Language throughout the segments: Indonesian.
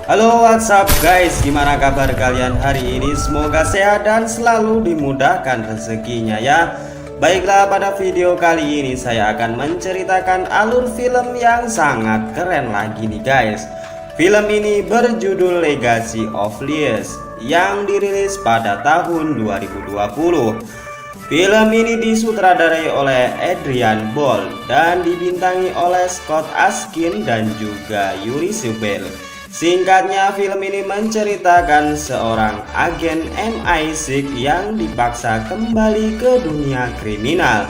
Halo, what's up guys, gimana kabar kalian hari ini? Semoga sehat dan selalu dimudahkan rezekinya ya. Baiklah, pada video kali ini saya akan menceritakan alur film yang sangat keren lagi nih guys. Film ini berjudul Legacy of Lies yang dirilis pada tahun 2020. Film ini disutradarai oleh Adrian Bol dan dibintangi oleh Scott Askin dan juga Yuri Subel. Singkatnya, film ini menceritakan seorang agen MI6 yang dipaksa kembali ke dunia kriminal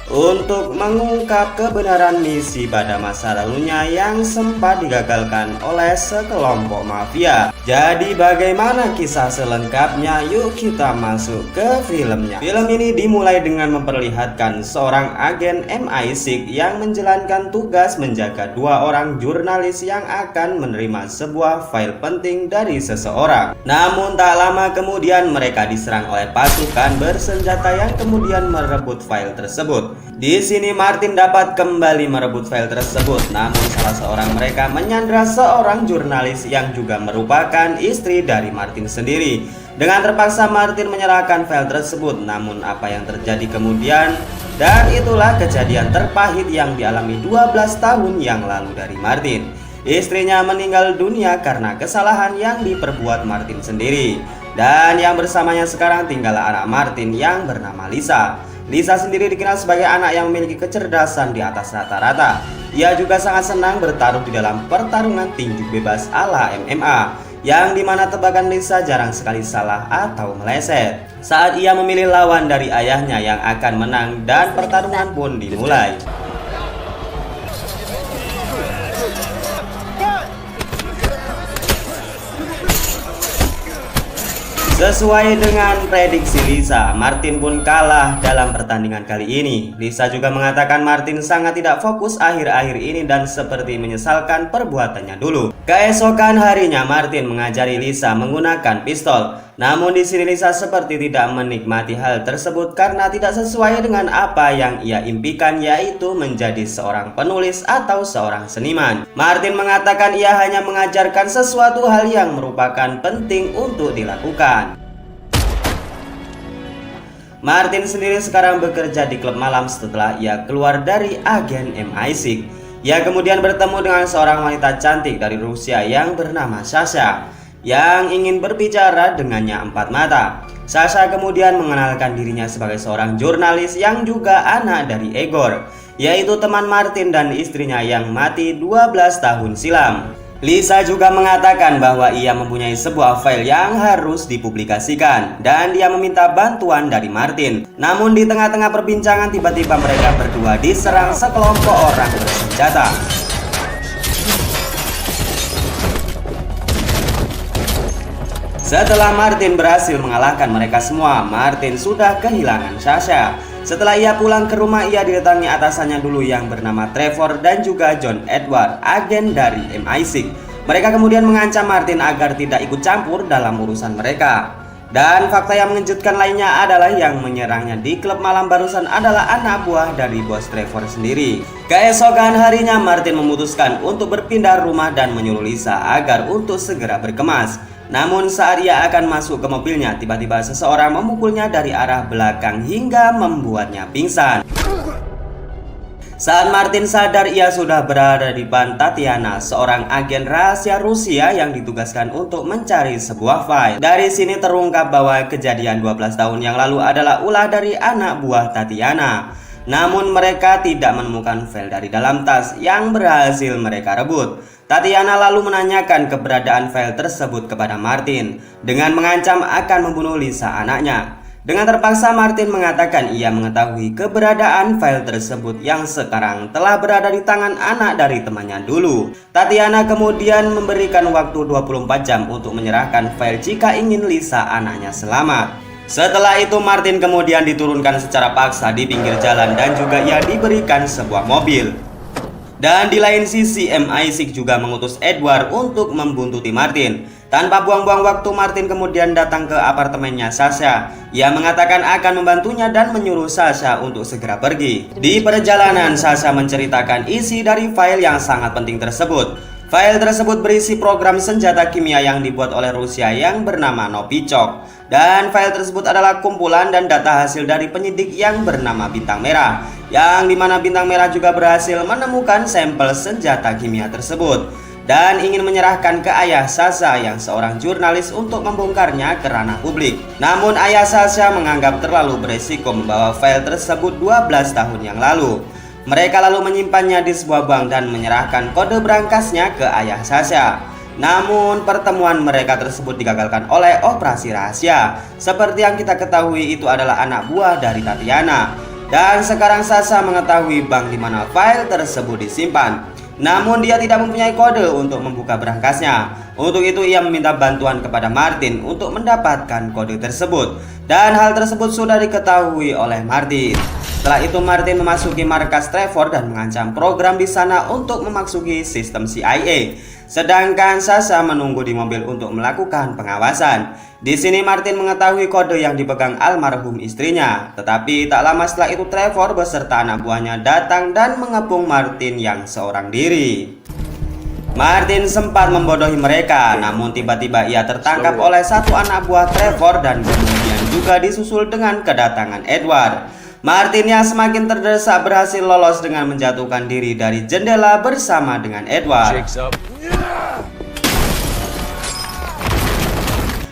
untuk mengungkap kebenaran misi pada masa lalunya yang sempat digagalkan oleh sekelompok mafia. Jadi bagaimana kisah selengkapnya? Yuk kita masuk ke filmnya. Film ini dimulai dengan memperlihatkan seorang agen MI6 yang menjalankan tugas menjaga dua orang jurnalis yang akan menerima sebuah file penting dari seseorang. Namun tak lama kemudian mereka diserang oleh pasukan bersenjata yang kemudian merebut file tersebut. Di sini Martin dapat kembali merebut file tersebut, namun salah seorang mereka menyandra seorang jurnalis yang juga merupakan istri dari Martin sendiri. Dengan terpaksa Martin menyerahkan file tersebut, namun apa yang terjadi kemudian? Dan itulah kejadian terpahit yang dialami 12 tahun yang lalu dari Martin. Istrinya meninggal dunia karena kesalahan yang diperbuat Martin sendiri. Dan yang bersamanya sekarang tinggallah anak Martin yang bernama Lisa. Lisa sendiri dikenal sebagai anak yang memiliki kecerdasan di atas rata-rata. Ia juga sangat senang bertarung di dalam pertarungan tinju bebas ala MMA, yang dimana tebakan Lisa jarang sekali salah atau meleset. Saat ia memilih lawan dari ayahnya yang akan menang dan pertarungan pun dimulai. Sesuai dengan prediksi Lisa, Martin pun kalah dalam pertandingan kali ini. Lisa juga mengatakan Martin sangat tidak fokus akhir-akhir ini dan seperti menyesalkan perbuatannya dulu. Keesokan harinya Martin mengajari Lisa menggunakan pistol. Namun di sini Lisa seperti tidak menikmati hal tersebut karena tidak sesuai dengan apa yang ia impikan, yaitu menjadi seorang penulis atau seorang seniman. Martin mengatakan ia hanya mengajarkan sesuatu hal yang merupakan penting untuk dilakukan. Martin sendiri sekarang bekerja di klub malam setelah ia keluar dari agen MI6. Ia kemudian bertemu dengan seorang wanita cantik dari Rusia yang bernama Sasha, yang ingin berbicara dengannya empat mata. Sasha kemudian mengenalkan dirinya sebagai seorang jurnalis yang juga anak dari Egor, yaitu teman Martin dan istrinya yang mati 12 tahun silam. Lisa juga mengatakan bahwa ia mempunyai sebuah file yang harus dipublikasikan dan dia meminta bantuan dari Martin. Namun di tengah-tengah perbincangan tiba-tiba mereka berdua diserang sekelompok orang bersenjata. Setelah Martin berhasil mengalahkan mereka semua, Martin sudah kehilangan Sasha. Setelah ia pulang ke rumah, ia didatangi atasannya dulu yang bernama Trevor dan juga John Edward, agen dari MI6. Mereka kemudian mengancam Martin agar tidak ikut campur dalam urusan mereka. Dan fakta yang mengejutkan lainnya adalah yang menyerangnya di klub malam barusan adalah anak buah dari bos Trevor sendiri. Keesokan harinya Martin memutuskan untuk berpindah rumah dan menyuruh Lisa agar untuk segera berkemas. Namun saat ia akan masuk ke mobilnya, tiba-tiba seseorang memukulnya dari arah belakang hingga membuatnya pingsan. Saat Martin sadar, ia sudah berada di depan Tatiana, seorang agen rahasia Rusia yang ditugaskan untuk mencari sebuah file. Dari sini terungkap bahwa kejadian 12 tahun yang lalu adalah ulah dari anak buah Tatiana. Namun mereka tidak menemukan file dari dalam tas yang berhasil mereka rebut. Tatiana lalu menanyakan keberadaan file tersebut kepada Martin dengan mengancam akan membunuh Lisa anaknya. Dengan terpaksa Martin mengatakan ia mengetahui keberadaan file tersebut yang sekarang telah berada di tangan anak dari temannya dulu. Tatiana kemudian memberikan waktu 24 jam untuk menyerahkan file jika ingin Lisa anaknya selamat. Setelah itu Martin kemudian diturunkan secara paksa di pinggir jalan dan juga ia diberikan sebuah mobil. Dan di lain sisi MI6 juga mengutus Edward untuk membuntuti Martin. Tanpa buang-buang waktu, Martin kemudian datang ke apartemennya Sasha. Ia mengatakan akan membantunya dan menyuruh Sasha untuk segera pergi. Di perjalanan, Sasha menceritakan isi dari file yang sangat penting tersebut. File tersebut berisi program senjata kimia yang dibuat oleh Rusia yang bernama Novichok. Dan file tersebut adalah kumpulan dan data hasil dari penyidik yang bernama Bintang Merah, yang dimana Bintang Merah juga berhasil menemukan sampel senjata kimia tersebut dan ingin menyerahkan ke ayah Sasha yang seorang jurnalis untuk membongkarnya ke ranah publik. Namun ayah Sasha menganggap terlalu beresiko membawa file tersebut 12 tahun yang lalu. Mereka lalu menyimpannya di sebuah bank dan menyerahkan kode berangkasnya ke ayah Sasha. Namun pertemuan mereka tersebut digagalkan oleh operasi rahasia. Seperti yang kita ketahui, itu adalah anak buah dari Tatiana. Dan sekarang Sasha mengetahui bank di mana file tersebut disimpan. Namun dia tidak mempunyai kode untuk membuka berangkasnya. Untuk itu ia meminta bantuan kepada Martin untuk mendapatkan kode tersebut. Dan hal tersebut sudah diketahui oleh Martin. Setelah itu Martin memasuki markas Trevor dan mengancam program di sana untuk memasuki sistem CIA. Sedangkan Sasha menunggu di mobil untuk melakukan pengawasan. Di sini Martin mengetahui kode yang dipegang almarhum istrinya. Tetapi tak lama setelah itu Trevor beserta anak buahnya datang dan mengepung Martin yang seorang diri. Martin sempat membodohi mereka, namun tiba-tiba ia tertangkap oleh satu anak buah Trevor dan kemudian juga disusul dengan kedatangan Edward. Martin yang semakin terdesak berhasil lolos dengan menjatuhkan diri dari jendela bersama dengan Edward.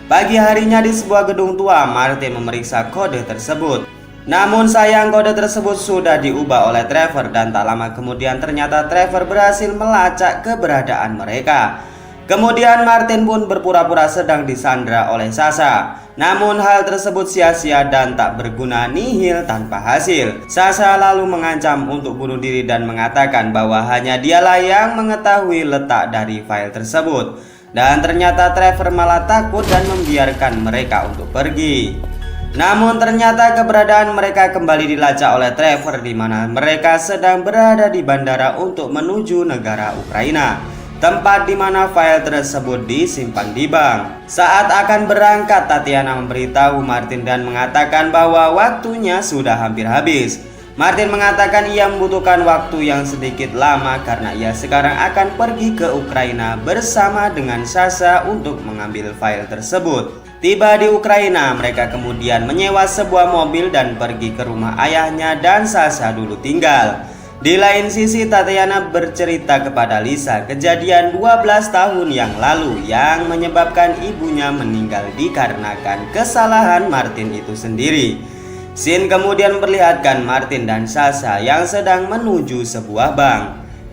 Pagi harinya di sebuah gedung tua, Martin memeriksa kode tersebut. Namun sayang kode tersebut sudah diubah oleh Trevor dan tak lama kemudian ternyata Trevor berhasil melacak keberadaan mereka. Kemudian Martin pun berpura-pura sedang disandra oleh Sasha. Namun hal tersebut sia-sia dan tak berguna, nihil tanpa hasil. Sasha lalu mengancam untuk bunuh diri dan mengatakan bahwa hanya dialah yang mengetahui letak dari file tersebut. Dan ternyata Trevor malah takut dan membiarkan mereka untuk pergi. Namun ternyata keberadaan mereka kembali dilacak oleh Trevor di mana mereka sedang berada di bandara untuk menuju negara Ukraina, tempat di mana file tersebut disimpan di bank. Saat akan berangkat, Tatiana memberitahu Martin dan mengatakan bahwa waktunya sudah hampir habis. Martin mengatakan ia membutuhkan waktu yang sedikit lama karena ia sekarang akan pergi ke Ukraina bersama dengan Sasha untuk mengambil file tersebut. Tiba di Ukraina, mereka kemudian menyewa sebuah mobil dan pergi ke rumah ayahnya dan Sasha dulu tinggal. Di lain sisi, Tatiana bercerita kepada Lisa kejadian 12 tahun yang lalu yang menyebabkan ibunya meninggal dikarenakan kesalahan Martin itu sendiri. Scene kemudian memperlihatkan Martin dan Sasha yang sedang menuju sebuah bank,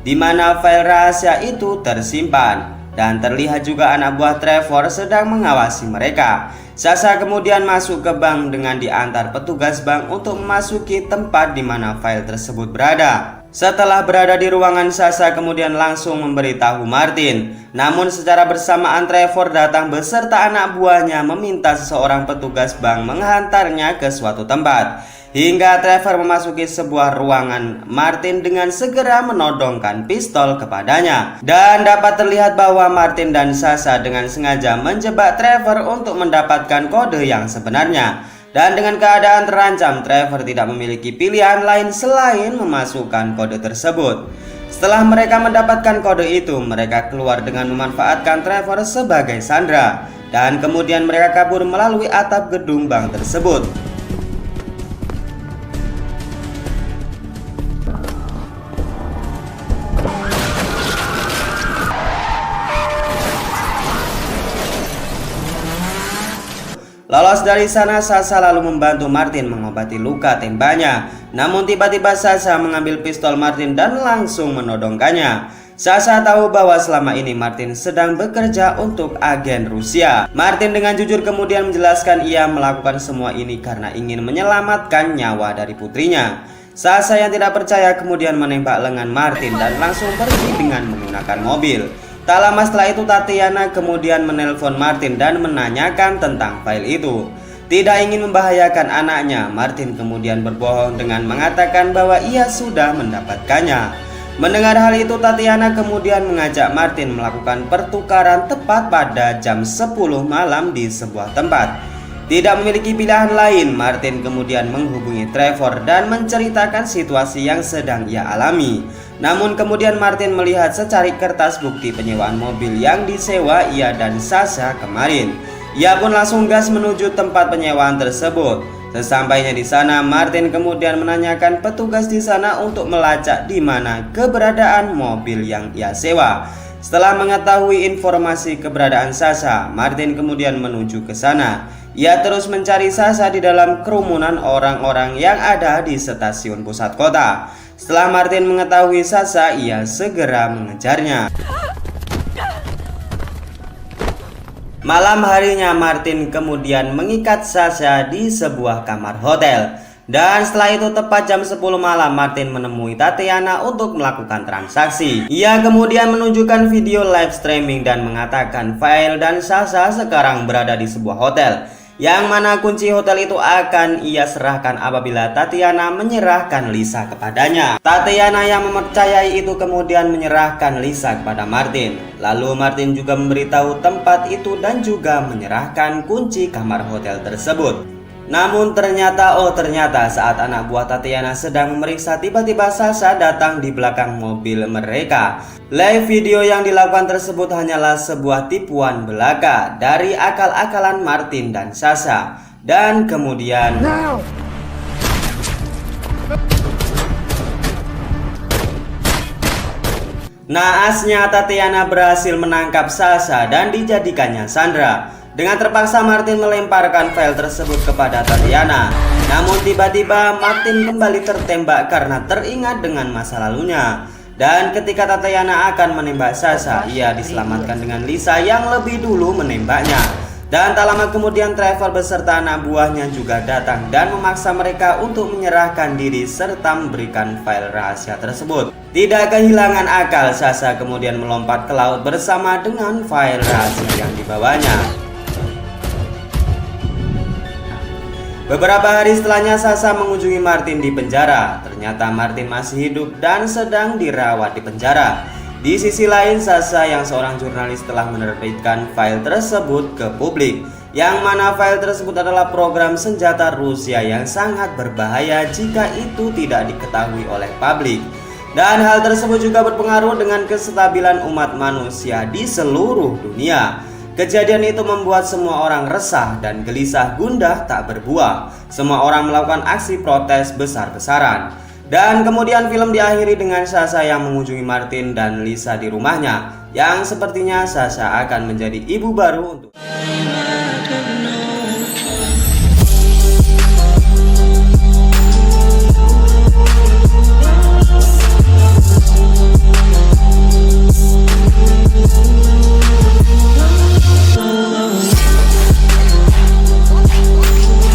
di mana file rahasia itu tersimpan. Dan terlihat juga anak buah Trevor sedang mengawasi mereka. Sasha kemudian masuk ke bank dengan diantar petugas bank untuk memasuki tempat di mana file tersebut berada. Setelah berada di ruangan, Sasha kemudian langsung memberitahu Martin. Namun secara bersamaan Trevor datang beserta anak buahnya meminta seseorang petugas bank menghantarnya ke suatu tempat. Hingga Trevor memasuki sebuah ruangan, Martin dengan segera menodongkan pistol kepadanya. Dan dapat terlihat bahwa Martin dan Sasha dengan sengaja menjebak Trevor untuk mendapatkan kode yang sebenarnya. Dan dengan keadaan terancam, Trevor tidak memiliki pilihan lain selain memasukkan kode tersebut. Setelah mereka mendapatkan kode itu, mereka keluar dengan memanfaatkan Trevor sebagai sandera. Dan kemudian mereka kabur melalui atap gedung bank tersebut. Lolos dari sana, Sasha lalu membantu Martin mengobati luka tembaknya. Namun tiba-tiba Sasha mengambil pistol Martin dan langsung menodongkannya. Sasha tahu bahwa selama ini Martin sedang bekerja untuk agen Rusia. Martin dengan jujur kemudian menjelaskan ia melakukan semua ini karena ingin menyelamatkan nyawa dari putrinya. Sasha yang tidak percaya kemudian menembak lengan Martin dan langsung pergi dengan menggunakan mobil. Tak lama setelah itu Tatiana kemudian menelpon Martin dan menanyakan tentang file itu. Tidak ingin membahayakan anaknya, Martin kemudian berbohong dengan mengatakan bahwa ia sudah mendapatkannya. Mendengar hal itu, Tatiana kemudian mengajak Martin melakukan pertukaran tepat pada jam 10 malam di sebuah tempat. Tidak memiliki pilihan lain, Martin kemudian menghubungi Trevor dan menceritakan situasi yang sedang ia alami. Namun kemudian Martin melihat secarik kertas bukti penyewaan mobil yang disewa ia dan Sasha kemarin. Ia pun langsung gas menuju tempat penyewaan tersebut. Sesampainya di sana, Martin kemudian menanyakan petugas di sana untuk melacak di mana keberadaan mobil yang ia sewa. Setelah mengetahui informasi keberadaan Sasha, Martin kemudian menuju ke sana. Ia terus mencari Sasha di dalam kerumunan orang-orang yang ada di stasiun pusat kota. Setelah Martin mengetahui Sasha, ia segera mengejarnya. Malam harinya Martin kemudian mengikat Sasha di sebuah kamar hotel. Dan setelah itu tepat jam 10 malam Martin menemui Tatiana untuk melakukan transaksi. Ia kemudian menunjukkan video live streaming dan mengatakan Fael dan Sasha sekarang berada di sebuah hotel, yang mana kunci hotel itu akan ia serahkan apabila Tatiana menyerahkan Lisa kepadanya. Tatiana yang mempercayai itu kemudian menyerahkan Lisa kepada Martin. Lalu Martin juga memberitahu tempat itu dan juga menyerahkan kunci kamar hotel tersebut. Namun ternyata saat anak buah Tatiana sedang memeriksa, tiba-tiba Sasha datang di belakang mobil mereka. Live video yang dilakukan tersebut hanyalah sebuah tipuan belaka dari akal-akalan Martin dan Sasha. Dan kemudian naasnya Tatiana berhasil menangkap Sasha dan dijadikannya sandera. Dengan terpaksa Martin melemparkan file tersebut kepada Tatiana. Namun tiba-tiba Martin kembali tertembak karena teringat dengan masa lalunya. Dan ketika Tatiana akan menembak Sasha, ia diselamatkan dengan Lisa yang lebih dulu menembaknya. Dan tak lama kemudian Trevor beserta anak buahnya juga datang dan memaksa mereka untuk menyerahkan diri serta memberikan file rahasia tersebut. Tidak kehilangan akal, Sasha kemudian melompat ke laut bersama dengan file rahasia yang dibawanya. Beberapa hari setelahnya Sasha mengunjungi Martin di penjara. Ternyata Martin masih hidup dan sedang dirawat di penjara. Di sisi lain, Sasha yang seorang jurnalis telah menerbitkan file tersebut ke publik, yang mana file tersebut adalah program senjata Rusia yang sangat berbahaya jika itu tidak diketahui oleh publik. Dan hal tersebut juga berpengaruh dengan kestabilan umat manusia di seluruh dunia. Kejadian itu membuat semua orang resah dan gelisah gundah tak berbuah. Semua orang melakukan aksi protes besar-besaran. Dan kemudian film diakhiri dengan Sasha yang mengunjungi Martin dan Lisa di rumahnya, yang sepertinya Sasha akan menjadi ibu baru untuk